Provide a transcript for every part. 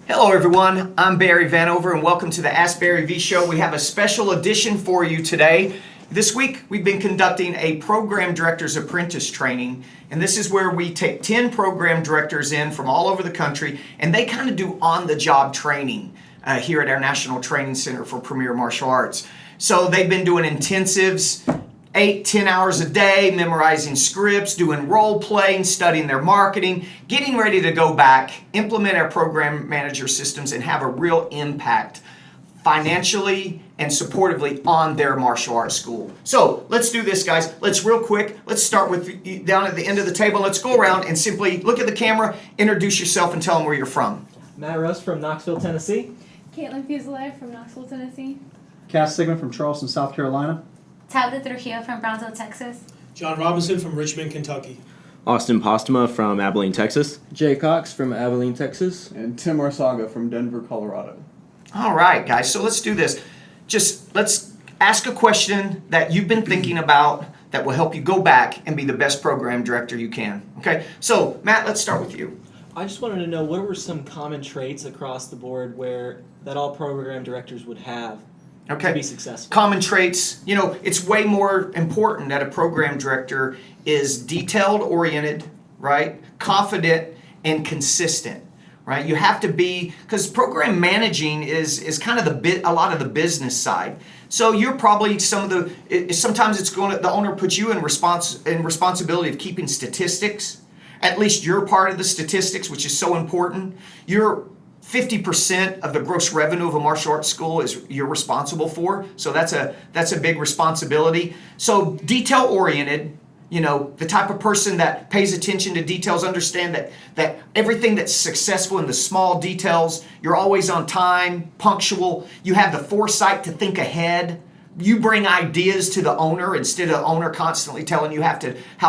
Hello everyone, I'm Barry Vanover and welcome to the Ask Barry V Show. We have a special edition for you today. This week we've been conducting a Program Director's Apprentice training, and this is where we take 10 program directors in from all over the country and they kind of do on-the-job training here at our National Training Center for Premier Martial Arts. So they've been doing intensives, 8-10 hours a day, memorizing scripts, doing role playing, studying their marketing, getting ready to go back, implement our program manager systems, and have a real impact financially and supportively on their martial arts school. So let's do this, guys. Let's start with you down at the end of the table. Let's go around and simply look at the camera, introduce yourself, and tell them where you're from. Matt Rose from Knoxville, Tennessee. Caitlin Fuselier from Knoxville, Tennessee. Cass Sigmund from Charleston, South Carolina. Tabitha Trujillo from Brownsville, Texas. John Robinson from Richmond, Kentucky. Austin Postuma from Abilene, Texas. Jay Cox from Abilene, Texas. And Tim Arsaga from Denver, Colorado. All right, guys, so let's do this. Let's ask a question that you've been thinking about that will help you go back and be the best program director you can. Okay, so Matt, let's start with you. I just wanted to know what were some common traits across the board that all program directors would have to be successful. Common traits, it's way more important that a program director is detailed oriented, right? Confident and consistent, right? You have to be, because program managing is kind of a lot of the business side. So you're probably sometimes the owner puts you in responsibility of keeping statistics. At least you're part of the statistics, which is so important. You're 50% of the gross revenue of a martial arts school you're responsible for. So that's a big responsibility. So detail oriented, the type of person that pays attention to details, understand that everything that's successful in the small details, you're always on time, punctual, you have the foresight to think ahead. You bring ideas to the owner instead of the owner constantly telling you how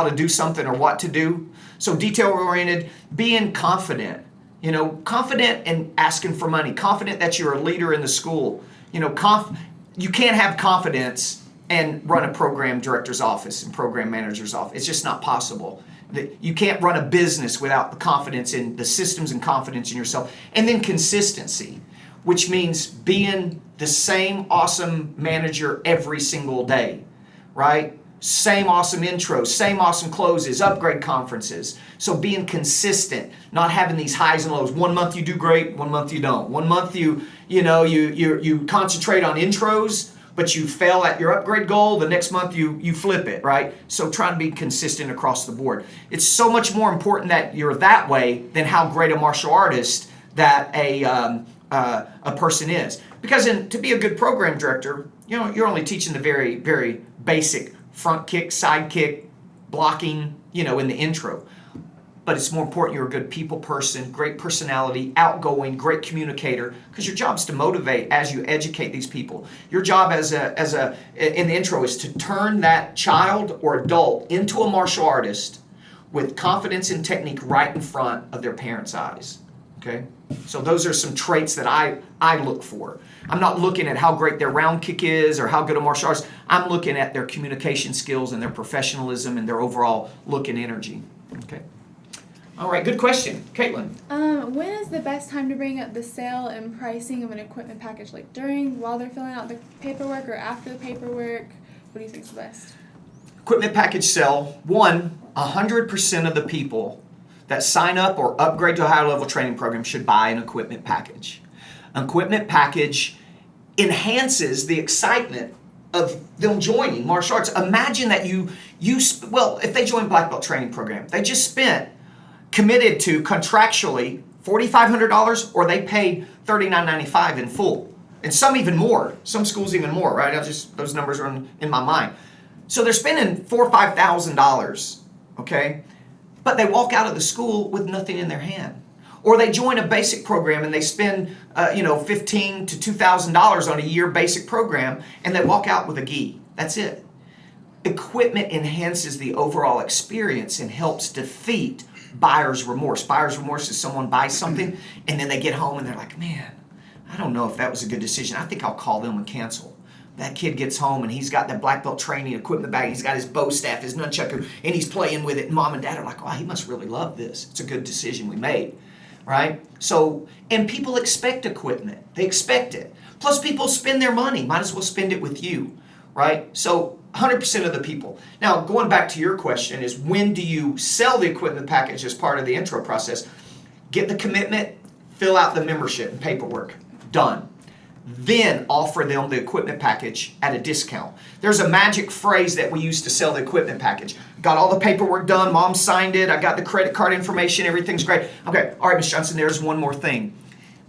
to do something or what to do. So detail oriented, being confident. Confident and asking for money, confident that you're a leader in the school. You can't have confidence and run a program director's office and program manager's office. It's just not possible. You can't run a business without the confidence in the systems and confidence in yourself. And then consistency, which means being the same awesome manager every single day, right? Same awesome intros, same awesome closes, upgrade conferences. So being consistent, not having these highs and lows. 1 month you do great, 1 month you don't. 1 month you concentrate on intros, but you fail at your upgrade goal. The next month you flip it, right? So try to be consistent across the board. It's so much more important that you're that way than how great a martial artist that a person is. Because to be a good program director, you're only teaching the very, very basic front kick, side kick, blocking, in the intro. But it's more important you're a good people person, great personality, outgoing, great communicator, because your job is to motivate as you educate these people. Your job in the intro is to turn that child or adult into a martial artist with confidence and technique right in front of their parents' eyes. Okay? So those are some traits that I look for. I'm not looking at how great their round kick is or how good a martial artist. I'm looking at their communication skills and their professionalism and their overall look and energy. Okay. All right, good question. Caitlin. When is the best time to bring up the sale and pricing of an equipment package? Like while they're filling out the paperwork or after the paperwork? What do you think is the best? Equipment package sale. 100% of the people that sign up or upgrade to a higher level training program should buy an equipment package. An equipment package enhances the excitement of them joining martial arts. Imagine that if they join Black Belt training program, they just committed to contractually $4,500 or they paid $39.95 in full. And some even more, some schools even more, right? Those numbers are in my mind. So they're spending $4,000 or $5,000, okay? But they walk out of the school with nothing in their hand. Or they join a basic program and they spend $1,500 to $2,000 on a year basic program and they walk out with a gi. That's it. Equipment enhances the overall experience and helps defeat buyer's remorse. Buyer's remorse is someone buys something and then they get home and they're like, man, I don't know if that was a good decision. I think I'll call them and cancel. that kid gets home and he's got that black belt training equipment bag, he's got his bow staff, his nunchucker, and he's playing with it, and mom and dad are like, wow, he must really love this. It's a good decision we made, right? So, and people expect equipment. They expect it. Plus people spend their money. Might as well spend it with you, right? So 100% of the people. Now, going back to your question is, when do you sell the equipment package as part of the intro process? Get the commitment, fill out the membership and paperwork. Done. Then offer them the equipment package at a discount. There's a magic phrase that we use to sell the equipment package. Got all the paperwork done, mom signed it, I got the credit card information, everything's great. Okay, all right, Ms. Johnson, there's one more thing.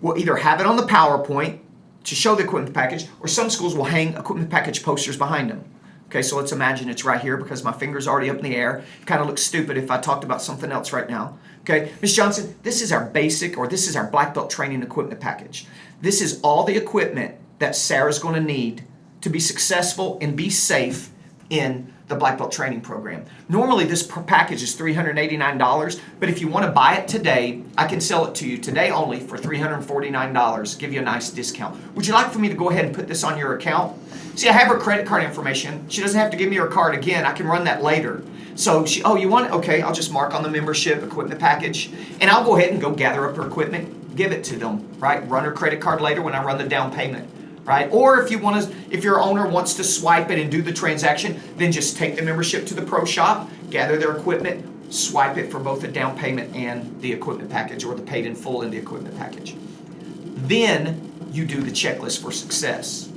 We'll either have it on the PowerPoint to show the equipment package, or some schools will hang equipment package posters behind them. Okay, so let's imagine it's right here because my finger's already up in the air. It kind of looks stupid if I talked about something else right now. Okay, Ms. Johnson, this is our basic, or this is our black belt training equipment package. This is all the equipment that Sarah's going to need to be successful and be safe in the black belt training program. Normally this package is $389, but if you want to buy it today, I can sell it to you today only for $349, give you a nice discount. Would you like for me to go ahead and put this on your account? See, I have her credit card information. She doesn't have to give me her card again. I can run that later. So you want it? Okay, I'll just mark on the membership equipment package, and I'll go ahead and go gather up her equipment, give it to them, right? Run her credit card later when I run the down payment. Right? Or if your owner wants to swipe it and do the transaction, then just take the membership to the pro shop, gather their equipment, swipe it for both the down payment and the equipment package, or the paid in full in the equipment package. Then you do the checklist for success.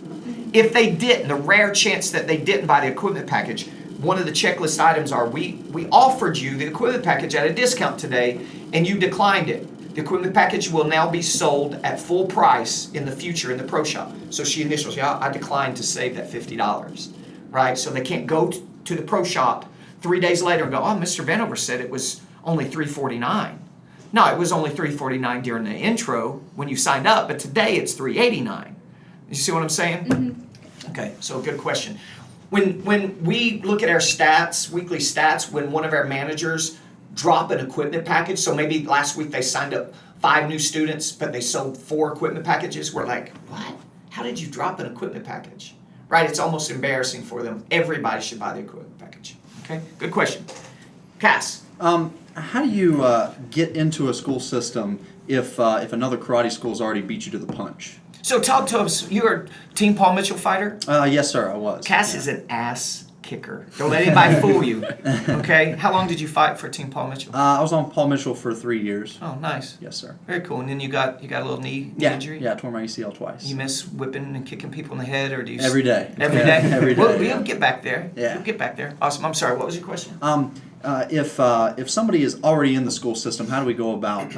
If they didn't, the rare chance that they didn't buy the equipment package, one of the checklist items are, we offered you the equipment package at a discount today and you declined it. The equipment package will now be sold at full price in the future in the pro shop. So she initials, yeah, I declined to save that $50, right? So they can't go to the pro shop 3 days later and go, oh, Mr. Vanover said it was only $349. No, it was only $349 during the intro when you signed up, but today it's $389. You see what I'm saying? Mm-hmm. Okay, so good question. When we look at our stats, weekly stats, when one of our managers drop an equipment package, so maybe last week they signed up 5 new students, but they sold 4 equipment packages, we're like, what? How did you drop an equipment package? Right, it's almost embarrassing for them. Everybody should buy the equipment package. Okay, good question. Cass. How do you get into a school system if another karate school's already beat you to the punch? So talk to us, you are Team Paul Mitchell fighter? Yes, sir, I was. Cass is an ass kicker. Don't let anybody fool you. Okay? How long did you fight for Team Paul Mitchell? I was on Paul Mitchell for 3 years. Oh, nice. Yes, sir. Very cool. And then you got a little knee injury? Yeah, I tore my ACL twice. You miss whipping and kicking people in the head, or do you? Every day. Every day? Every day. Well, you'll get back there. Yeah. You'll get back there. Awesome. I'm sorry, what was your question? If somebody is already in the school system, how do we go about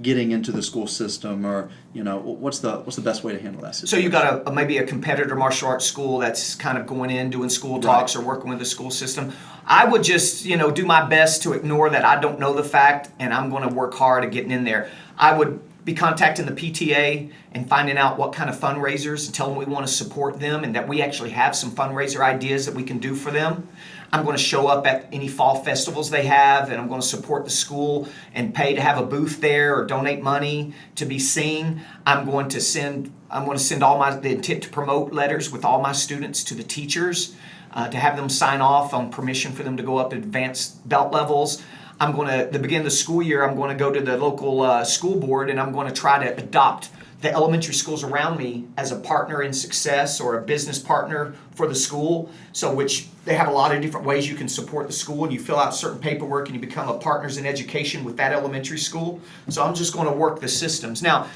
getting into the school system, or what's the best way to handle that situation? So you got maybe a competitor martial arts school that's kind of going in, doing school talks, or working with the school system. I would just do my best to ignore that I don't know the fact, and I'm going to work hard at getting in there. I would be contacting the PTA and finding out what kind of fundraisers, and tell them we want to support them and that we actually have some fundraiser ideas that we can do for them. I'm going to show up at any fall festivals they have, and I'm going to support the school and pay to have a booth there or donate money to be seen. I'm going to send all the intent to promote letters with all my students to the teachers to have them sign off on permission for them to go up advanced belt levels. I'm going to, at the beginning of the school year, I'm going to go to the local school board, and I'm going to try to adopt the elementary schools around me as a partner in success or a business partner for the school. So which they have a lot of different ways you can support the school, and you fill out certain paperwork and you become a partners in education with that elementary school. So I'm just going to work the systems. Now,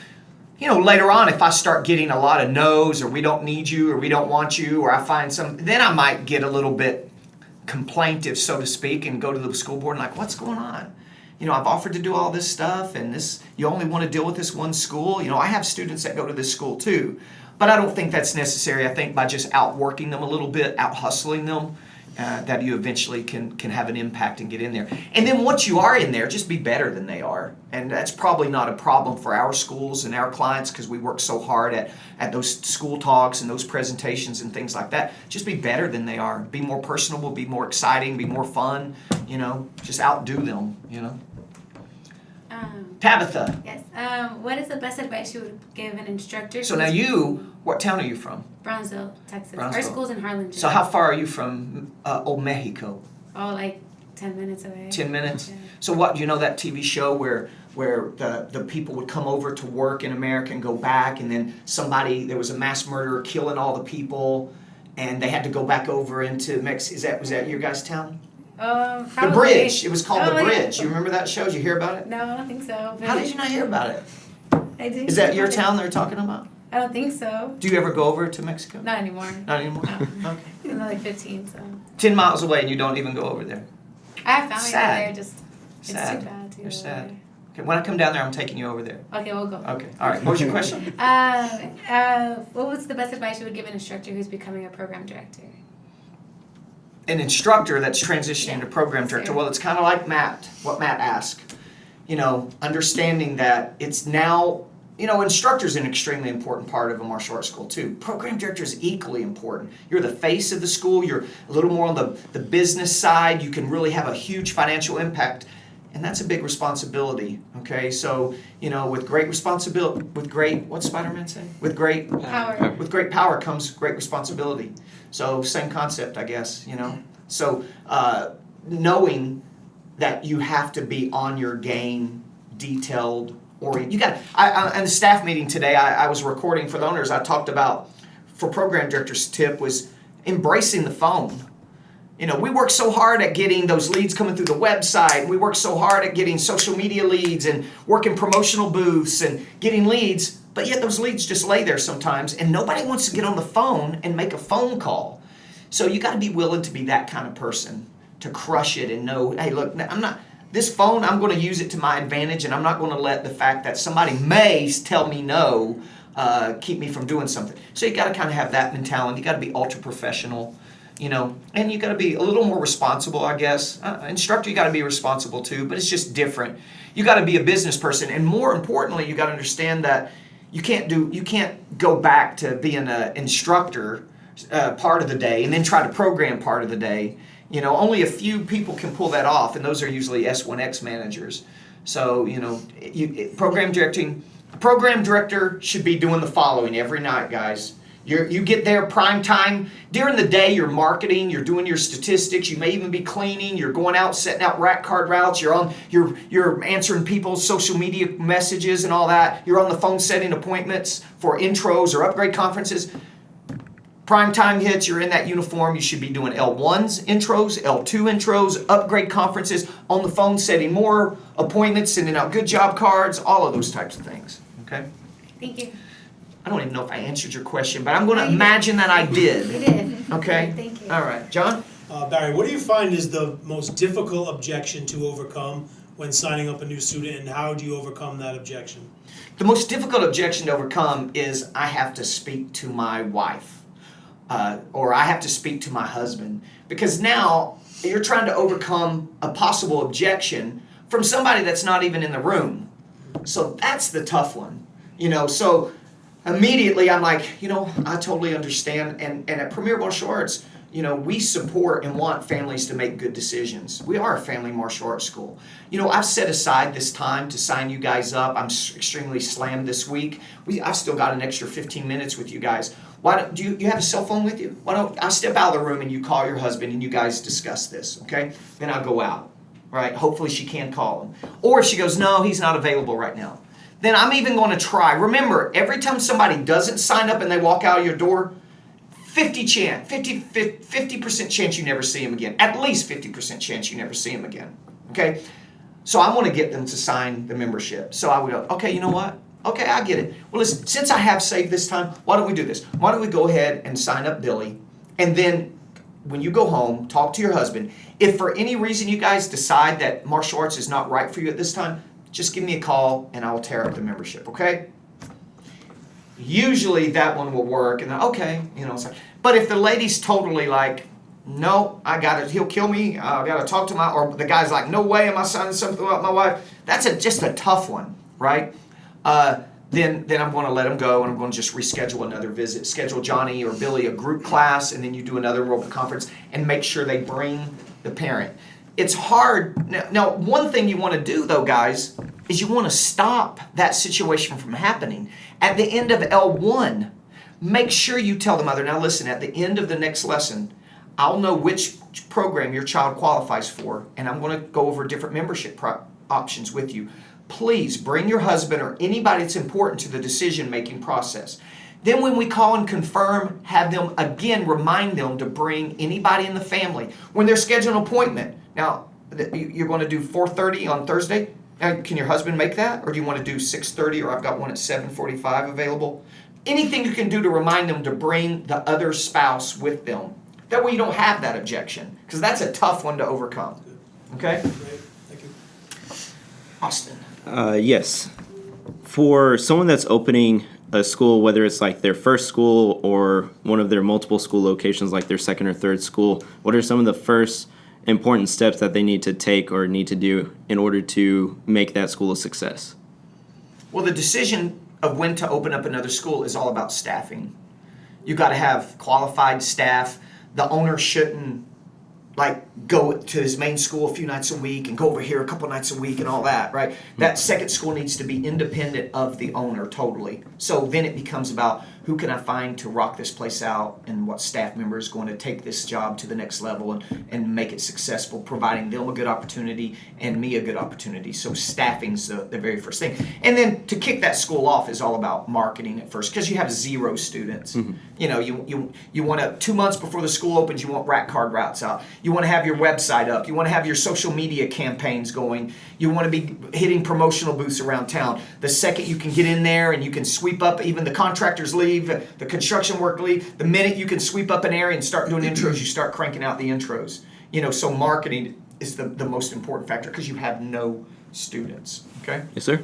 later on, if I start getting a lot of no's, or we don't need you, or we don't want you, or I find then I might get a little bit complaintive, so to speak, and go to the school board and like, what's going on? I've offered to do all this stuff, and you only want to deal with this one school. I have students that go to this school too, but I don't think that's necessary. I think by just outworking them a little bit, out hustling them, that you eventually can have an impact and get in there. And then once you are in there, just be better than they are. And that's probably not a problem for our schools and our clients, because we work so hard at those school talks and those presentations and things like that. Just be better than they are. Be more personable, be more exciting, be more fun, just outdo them, Tabitha. Yes. What is the best advice you would give an instructor? So now you, what town are you from? Brownsville, Texas. Brownsville. Our school's in Harlingen. So how far are you from Old Mexico? Oh, like 10 minutes away. 10 minutes? Yeah. So what, do you know that TV show where the people would come over to work in America and go back, and then there was a mass murderer killing all the people, and they had to go back over into Mexico? Was that your guys' town? Probably. The Bridge. It was called The Oh, yeah. Bridge. You remember that show? Did you hear about it? No, I don't think so. How did you not hear about it? I didn't Is that hear your about it. town they're talking about? I don't think so. Do you ever go over to Mexico? Not anymore. Not anymore? No. Okay. I'm like 15, so. 10 miles away and you don't even go over there. I have family Sad. out there, just, it's Sad. too bad to You're go sad. there. Okay, when I come down there, I'm taking you over there. Okay, we'll go. Okay, all right. What was your question? What was the best advice you would give an instructor who's becoming a program director? An instructor that's transitioning Yeah, to program yes, director. sir. Well, it's kind of like what Matt asked. You know, understanding that it's now, instructor's an extremely important part of a martial arts school too. Program director is equally important. You're the face of the school. You're a little more on the business side. You can really have a huge financial impact. And that's a big responsibility, okay? So, with great responsibility, what's Spider-Man say? With great power comes great responsibility. So, same concept, I guess, So, knowing that you have to be on your game, detailed, oriented. You got. In the staff meeting today, I was recording for the owners. I talked about, for program directors' tip was embracing the phone. We work so hard at getting those leads coming through the website. We work so hard at getting social media leads and working promotional booths and getting leads, but yet those leads just lay there sometimes, and nobody wants to get on the phone and make a phone call. So you got to be willing to be that kind of person, to crush it and know, hey, look, this phone, I'm going to use it to my advantage, and I'm not going to let the fact that somebody may tell me no keep me from doing something. So you got to kind of have that mentality. You got to be ultra professional. And you got to be a little more responsible, I guess. Instructor, you got to be responsible too, but it's just different. You got to be a business person, and more importantly, you got to understand that you can't go back to being an instructor part of the day and then try to program part of the day. Only a few people can pull that off, and those are usually S1X managers. So, program directing. A program director should be doing the following every night, guys. You get there prime time. During the day, you're marketing, you're doing your statistics, you may even be cleaning, you're going out, setting out rack card routes, you're answering people's social media messages and all that. You're on the phone setting appointments for intros or upgrade conferences. Prime time hits, you're in that uniform, you should be doing L1s intros, L2 intros, upgrade conferences, on the phone setting more appointments, sending out good job cards, all of those types of things. Okay? Thank you. I don't even know if I answered your question, but I'm going to imagine that I did. You did. Okay? Thank you. All right. John? Barry, what do you find is the most difficult objection to overcome when signing up a new student, and how do you overcome that objection? The most difficult objection to overcome is I have to speak to my wife, or I have to speak to my husband, because now you're trying to overcome a possible objection from somebody that's not even in the room. So that's the tough one. So immediately I'm like, I totally understand. And at Premier Martial Arts, we support and want families to make good decisions. We are a family martial arts school. I've set aside this time to sign you guys up. I'm extremely slammed this week. I've still got an extra 15 minutes with you guys. Do you have a cell phone with you? Why don't I step out of the room and you call your husband and you guys discuss this, okay? Then I'll go out, right? Hopefully she can call him. Or if she goes, no, he's not available right now. Then I'm even going to try. Remember, every time somebody doesn't sign up and they walk out of your door, 50% chance you never see him again. At least 50% chance you never see him again. Okay? So I want to get them to sign the membership. So I would go, okay, you know what? Okay, I get it. Well, listen, since I have saved this time, why don't we do this? Why don't we go ahead and sign up Billy, and then when you go home, talk to your husband. If for any reason you guys decide that martial arts is not right for you at this time, just give me a call and I will tear up the membership, okay? Usually that one will work, and then, okay, but if the lady's totally like, no, he'll kill me, I gotta talk to or the guy's like, no way am I signing something about my wife, that's just a tough one, right? Then I'm going to let him go, and I'm going to just reschedule another visit. Schedule Johnny or Billy a group class, and then you do another enrollment conference, and make sure they bring the parent. It's hard. Now, one thing you want to do, though, guys, is you want to stop that situation from happening. At the end of L1, make sure you tell the mother, now listen, at the end of the next lesson, I'll know which program your child qualifies for, and I'm going to go over different membership options with you. Please bring your husband or anybody that's important to the decision-making process. Then when we call and confirm, have them again remind them to bring anybody in the family. When they're scheduling an appointment, now you're going to do 4:30 on Thursday. Now, can your husband make that, or do you want to do 6:30, or I've got one at 7:45 available? Anything you can do to remind them to bring the other spouse with them. That way you don't have that objection, because that's a tough one to overcome. Okay? Great, thank you. Austin. Yes. For someone that's opening a school, whether it's like their first school or one of their multiple school locations, like their second or third school, what are some of the first important steps that they need to take or need to do in order to make that school a success? Well, the decision of when to open up another school is all about staffing. You got to have qualified staff. The owner shouldn't go to his main school a few nights a week and go over here a couple nights a week and all that, right? That second school needs to be independent of the owner totally. So then it becomes about who can I find to rock this place out, and what staff member is going to take this job to the next level and make it successful, providing them a good opportunity and me a good opportunity. So staffing's the very first thing. And then to kick that school off is all about marketing at first, because you have 0 students. Mm-hmm. You know, you want to, 2 months before the school opens, you want rat card routes out. You want to have your website up. You want to have your social media campaigns going. You want to be hitting promotional booths around town. The second you can get in there and you can sweep up, even the contractors leave, the construction work leave, the minute you can sweep up an area and start doing intros, you start cranking out the intros. You know, so marketing is the most important factor, because you have no students. Okay? Yes, sir.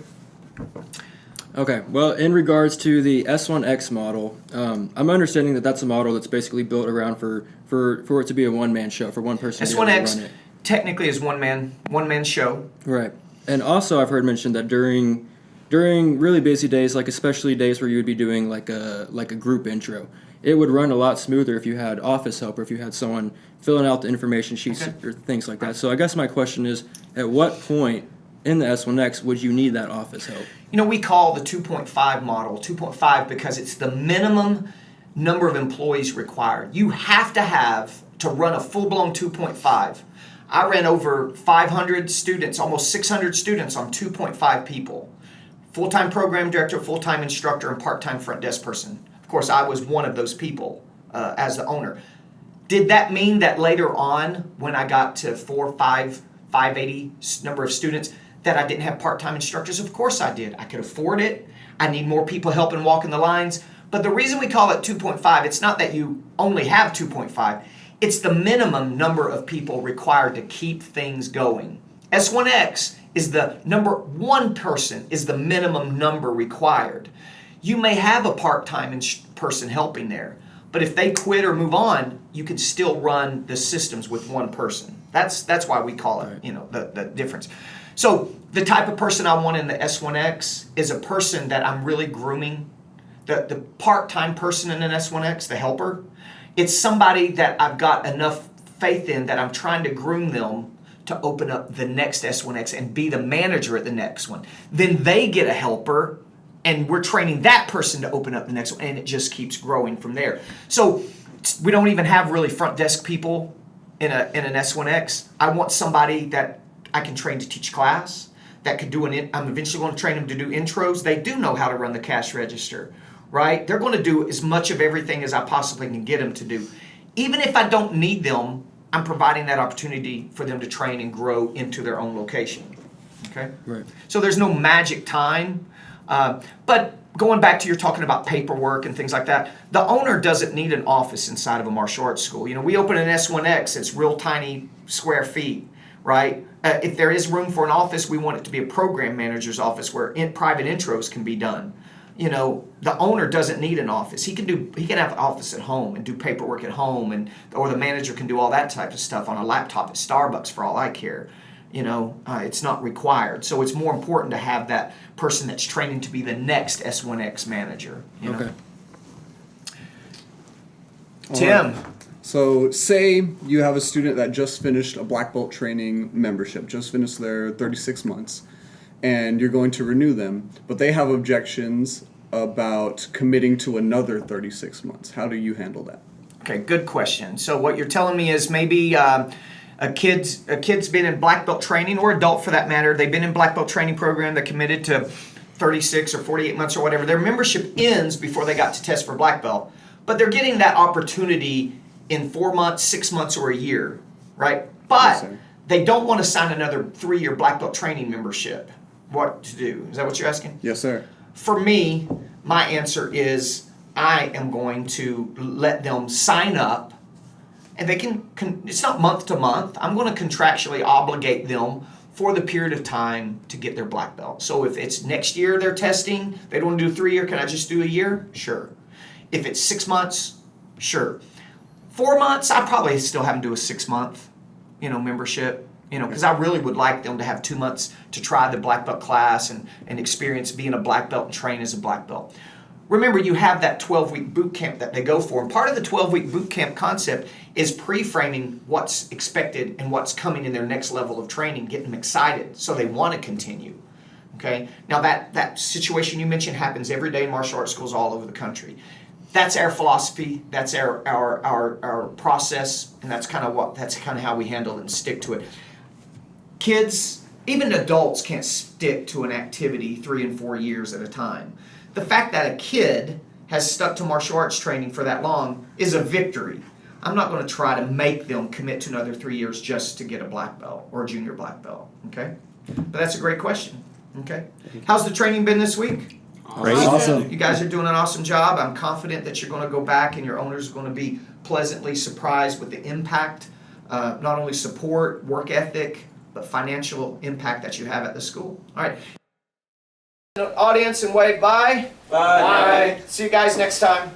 Okay, well, in regards to the S1X model, I'm understanding that that's a model that's basically built around for it to be a one-man show, for one person to be able to run S1X it. technically is one man show. Right. And also I've heard mentioned that during really busy days, like especially days where you would be doing like a group intro, it would run a lot smoother if you had office help or if you had someone filling out the information sheets or things like that. So I guess my question is, at what point in the S1X would you need that office help? You know, we call the 2.5 model 2.5 because it's the minimum number of employees required. You have to run a full-blown 2.5. I ran over 500 students, almost 600 students on 2.5 people. Full-time program director, full-time instructor, and part-time front desk person. Of course, I was one of those people as the owner. Did that mean that later on, when I got to 580 number of students, that I didn't have part-time instructors? Of course I did. I could afford it. I need more people helping walking the lines. But the reason we call it 2.5, it's not that you only have 2.5. It's the minimum number of people required to keep things going. S1X is the number one person is the minimum number required. You may have a part-time person helping there, but if they quit or move on, you can still run the systems with one person. That's why we call it, you know, the difference. So the type of person I want in the S1X is a person that I'm really grooming. The part-time person in an S1X, the helper, it's somebody that I've got enough faith in that I'm trying to groom them to open up the next S1X and be the manager at the next one. Then they get a helper, and we're training that person to open up the next one, and it just keeps growing from there. So we don't even have really front desk people in an S1X. I want somebody that I can train to teach class, that could do I'm eventually going to train them to do intros. They do know how to run the cash register, right? They're going to do as much of everything as I possibly can get them to do. Even if I don't need them, I'm providing that opportunity for them to train and grow into their own location. Okay? Right. So there's no magic time. But going back to you're talking about paperwork and things like that, the owner doesn't need an office inside of a martial arts school. You know, we open an S1X, it's real tiny square feet, right? If there is room for an office, we want it to be a program manager's office where private intros can be done. You know, the owner doesn't need an office. He can have an office at home and do paperwork at home, or the manager can do all that type of stuff on a laptop at Starbucks for all I care. You know, it's not required. So it's more important to have that person that's training to be the next S1X manager. You know? Okay. Tim. Right. So say you have a student that just finished a black belt training membership, just finished their 36 months, and you're going to renew them, but they have objections about committing to another 36 months. How do you handle that? Okay, good question. So what you're telling me is maybe a kid's been in black belt training, or adult for that matter. They've been in black belt training program. They're committed to 36 or 48 months or whatever. Their membership ends before they got to test for black belt, but they're getting that opportunity in 4 months, 6 months, or a year, right? Yes, But sir. they don't want to sign another 3-year black belt training membership. What to do? Is that what you're asking? Yes, sir. For me, my answer is I am going to let them sign up, and they can it's not month to month. I'm going to contractually obligate them for the period of time to get their black belt. So if it's next year they're testing, they don't want to do 3 year, can I just do a year? Sure. If it's 6 months, sure. 4 months, I probably still have them do a 6 month, membership. Because I really would like them to have 2 months to try the black belt class and experience being a black belt and train as a black belt. Remember, you have that 12-week boot camp that they go for. And part of the 12-week boot camp concept is pre-framing what's expected and what's coming in their next level of training, getting them excited so they want to continue. Okay? Now, that situation you mentioned happens every day in martial arts schools all over the country. That's our philosophy, that's our process, and that's kind of how we handle it and stick to it. Kids, even adults, can't stick to an activity 3 and 4 years at a time. The fact that a kid has stuck to martial arts training for that long is a victory. I'm not going to try to make them commit to another 3 years just to get a black belt or a junior black belt, okay? But that's a great question, okay? How's the training been this week? Great. Awesome. You guys are doing an awesome job. I'm confident that you're going to go back and your owners are going to be pleasantly surprised with the impact, not only support, work ethic, but financial impact that you have at the school. All right. Audience, and wave bye. Bye. See you guys next time.